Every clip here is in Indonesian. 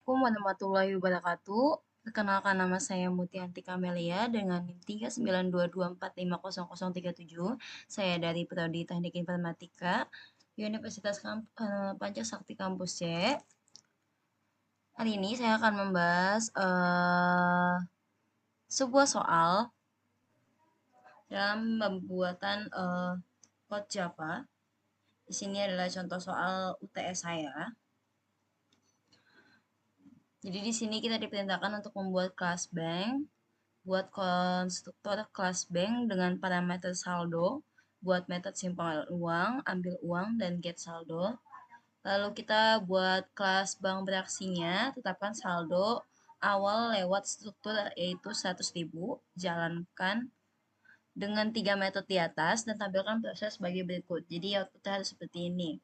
Assalamualaikum warahmatullahi wabarakatuh. Perkenalkan, nama saya Mutianti Kamelia dengan NIM 39224500037. Saya dari Prodi Teknik Informatika, Universitas Pancasakti Kampus C. Hari ini saya akan membahas sebuah soal dalam pembuatan code Java. Di sini adalah contoh soal UTS saya. Jadi di sini kita diperintahkan untuk membuat kelas bank, buat konstruktor kelas bank dengan parameter saldo, buat metode simpan uang, ambil uang, dan get saldo. Lalu kita buat kelas bank beraksinya, tetapkan saldo awal lewat struktur yaitu 100.000, jalankan dengan 3 metode di atas, dan tampilkan proses sebagai berikut. Jadi outputnya harus seperti ini.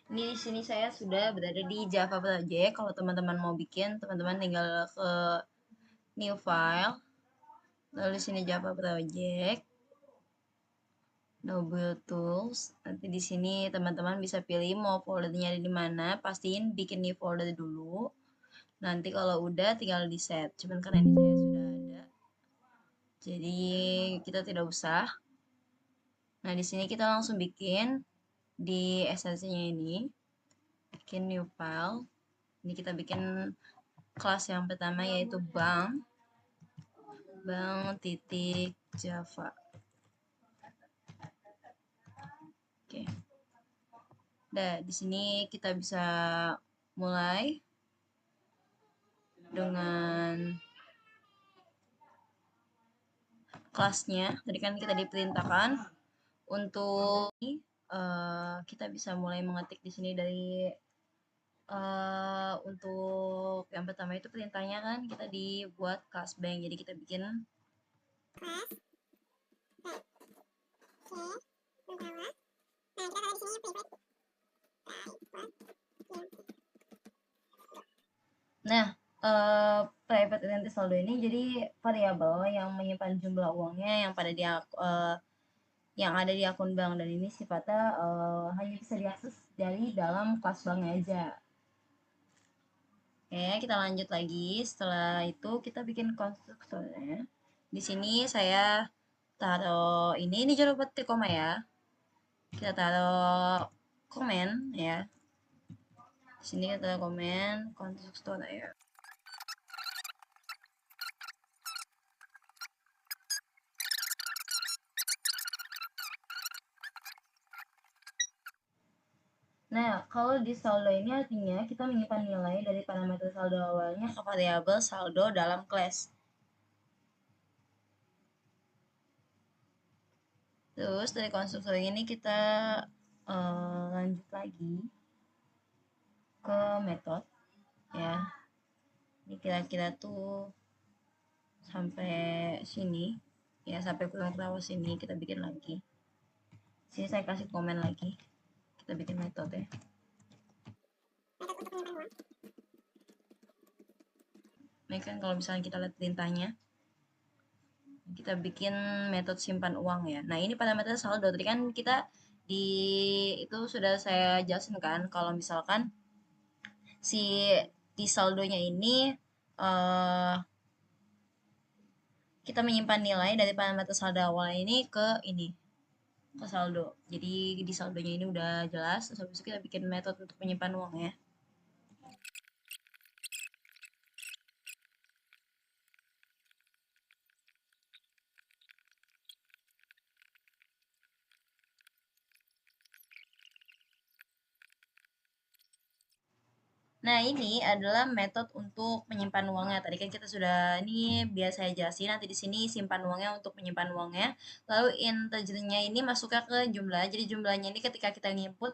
Ini di sini saya sudah berada di Java Project. Kalau teman-teman mau bikin, teman-teman tinggal ke new file. Lalu di sini Java Project, double tools. Nanti di sini teman-teman bisa pilih mau foldernya ada di mana. Pastiin bikin new folder dulu. Nanti kalau udah tinggal di set. Cuman karena ini saya sudah ada, jadi kita tidak usah. Nah di sini kita langsung bikin di SLC-nya ini. Bikin new file. Ini kita bikin kelas yang pertama yaitu bank titik Java. Oke. Nah, di sini kita bisa mulai dengan kelasnya. Tadi kan kita diperintahkan untuk kita bisa mulai mengetik di sini dari untuk yang pertama itu perintahnya kan kita dibuat kelas bank. Jadi kita bikin kelas Nah, private identity saldo ini jadi variabel yang menyimpan jumlah uangnya yang ada di akun bank, dan ini sifatnya hanya bisa diakses dari dalam kelas banknya aja. Oke, kita lanjut lagi. Setelah itu kita bikin konstruktornya. Di sini saya taruh ini jangan lupa ketik koma ya. Kita taruh komen ya. Di sini kita taruh komen konstruktor ya. Nah, kalau di saldo ini artinya kita menyimpan nilai dari parameter saldo awalnya ke variabel saldo dalam kelas. Terus dari konstruktor ini kita lanjut lagi ke metode ya. Ini kira-kira tuh sampai sini ya, sampai kurang tahu sini kita bikin lagi. Sini saya kasih komen lagi. Kita bikin metode ya. Ini kan kalau misalnya kita lihat perintahnya, kita bikin metode simpan uang ya. Nah ini parameter saldo. Tadi kan kita itu sudah saya jelasin kan, kalau misalkan si di saldonya ini kita menyimpan nilai dari parameter saldo awal ini ke saldo. Jadi di saldonya ini udah jelas. Terus habis itu kita bikin metode untuk menyimpan uang ya. Nah, ini adalah metode untuk menyimpan uangnya. Tadi kan kita sudah, ini biar saya jelasin, nanti di sini simpan uangnya untuk menyimpan uangnya. Lalu integernya ini masuknya ke jumlah. Jadi jumlahnya ini ketika kita nginput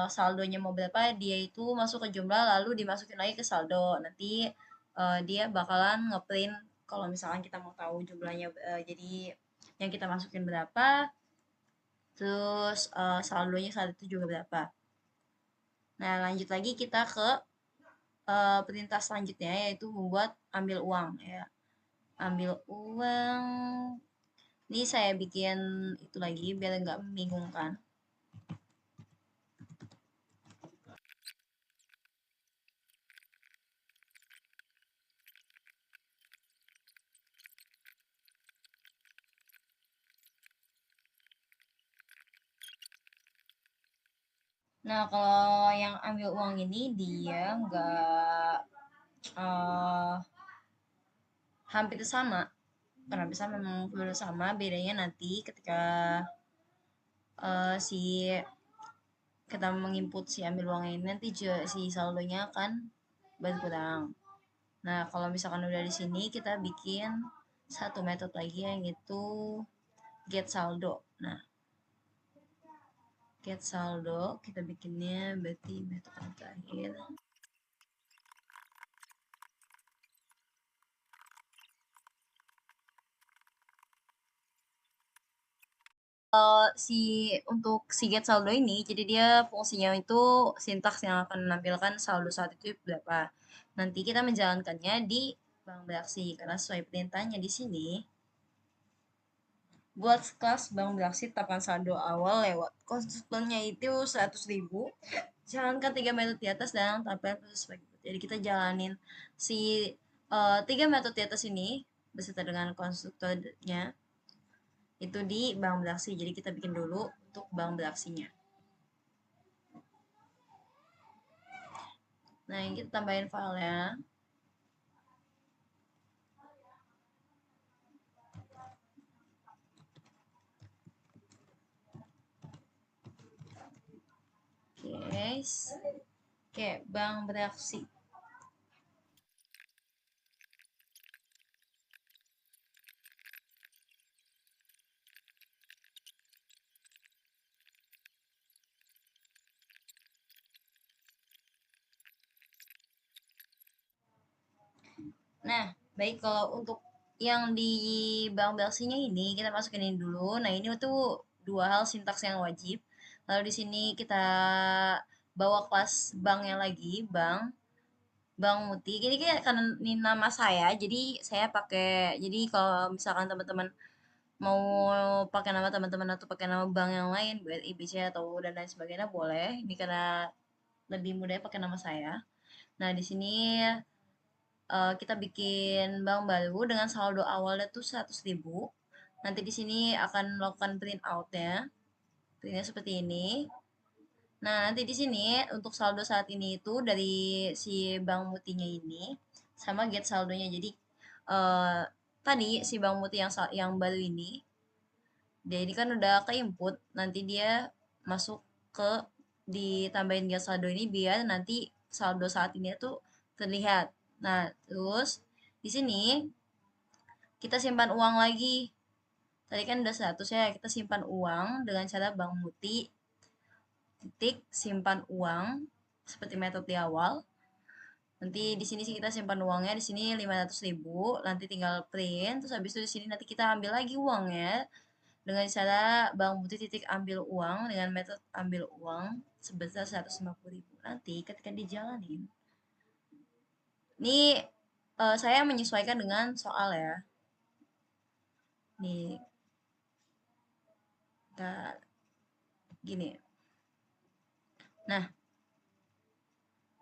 saldonya mau berapa, dia itu masuk ke jumlah lalu dimasukin lagi ke saldo. Nanti dia bakalan ngeprint kalau misalkan kita mau tahu jumlahnya, jadi yang kita masukin berapa, terus saldonya saat itu juga berapa. Nah, lanjut lagi kita ke perintah selanjutnya, yaitu membuat ambil uang ya. Ambil uang. Ini saya bikin itu lagi biar nggak membingungkan. Nah, kalau yang ambil uang ini dia nggak eh, hampir sama. Karena bisa memang hampir sama, bedanya nanti ketika si kita menginput si ambil uang ini nanti si saldonya akan berkurang. Nah, kalau misalkan udah di sini kita bikin satu metode lagi yang itu get saldo. Nah, get saldo kita bikinnya berarti metode yang terakhir. Si untuk si get saldo ini, jadi dia fungsinya itu sintaks yang akan menampilkan saldo saat itu berapa. Nanti kita menjalankannya di bank beraksi karena sesuai perintahnya di sini. Buat kelas bank beraksi tetapkan saldo awal lewat konstruktornya itu 100.000. Jalankan 3 metode di atas dan tampilkan proses berikut. Jadi kita jalanin si 3 metode di atas ini beserta dengan konstruktornya itu di bank beraksi. Jadi kita bikin dulu untuk bank beraksinya. Nah, ini kita tambahin filenya. Oke, guys. Oke, bank beraksi. Nah, baik kalau untuk yang di bank beraksinya ini kita masukin ini dulu. Nah, ini tuh dua hal sintaks yang wajib. Lalu di sini kita bawa kelas banknya lagi, Bank Muti. Jadi kayak karena ini nama saya, jadi saya pakai. Jadi kalau misalkan teman-teman mau pakai nama teman-teman atau pakai nama bank yang lain, BRI, BCA atau dan lain sebagainya boleh. Ini karena lebih mudah pakai nama saya. Nah, di sini kita bikin bank baru dengan saldo awalnya tuh 100.000. Nanti di sini akan melakukan print out-nya. Printnya seperti ini. Nah, nanti di sini untuk saldo saat ini itu dari si Bank Mutinya ini sama get saldonya. Jadi tadi si Bank Muti yang baru ini dia ini kan udah ke input, nanti dia masuk ke ditambahin get saldo ini biar nanti saldo saat ini tuh terlihat. Nah, terus di sini kita simpan uang lagi. Tadi kan udah 100 ya, kita simpan uang dengan cara Bank Muti titik simpan uang seperti metode di awal. Nanti di sini sih kita simpan uangnya di sini 500.000, nanti tinggal print, terus habis itu di sini nanti kita ambil lagi uangnya dengan cara Bank Muti titik ambil uang dengan metode ambil uang sebesar 150.000. Nanti ketika dijalanin, ini saya menyesuaikan dengan soal ya. Nih, kita gini. Nah,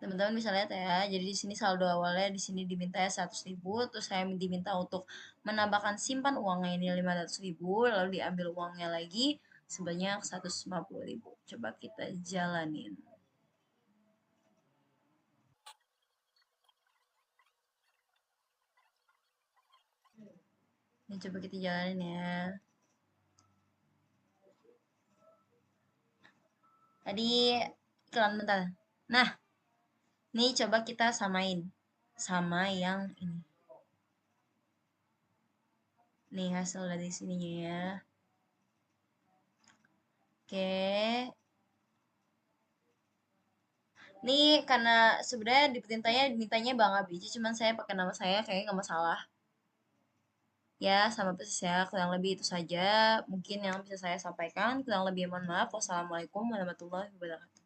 teman-teman bisa lihat ya, jadi di sini saldo awalnya di sini diminta 100.000, terus saya diminta untuk menambahkan simpan uangnya ini 500.000, lalu diambil uangnya lagi sebanyak 150.000. Coba kita jalanin. Ini coba kita jalanin ya. Tadi iklan bentar. Nah, nih coba kita samain sama yang ini. Nih hasil dari sininya ya. Oke. Nih karena sebenarnya di perintahnya dimintanya Bang Abi, cuman saya pakai nama saya kayaknya nggak masalah. Ya, sama persis ya. Kurang lebih itu saja mungkin yang bisa saya sampaikan. Kurang lebih mohon maaf. Wassalamualaikum warahmatullahi wabarakatuh.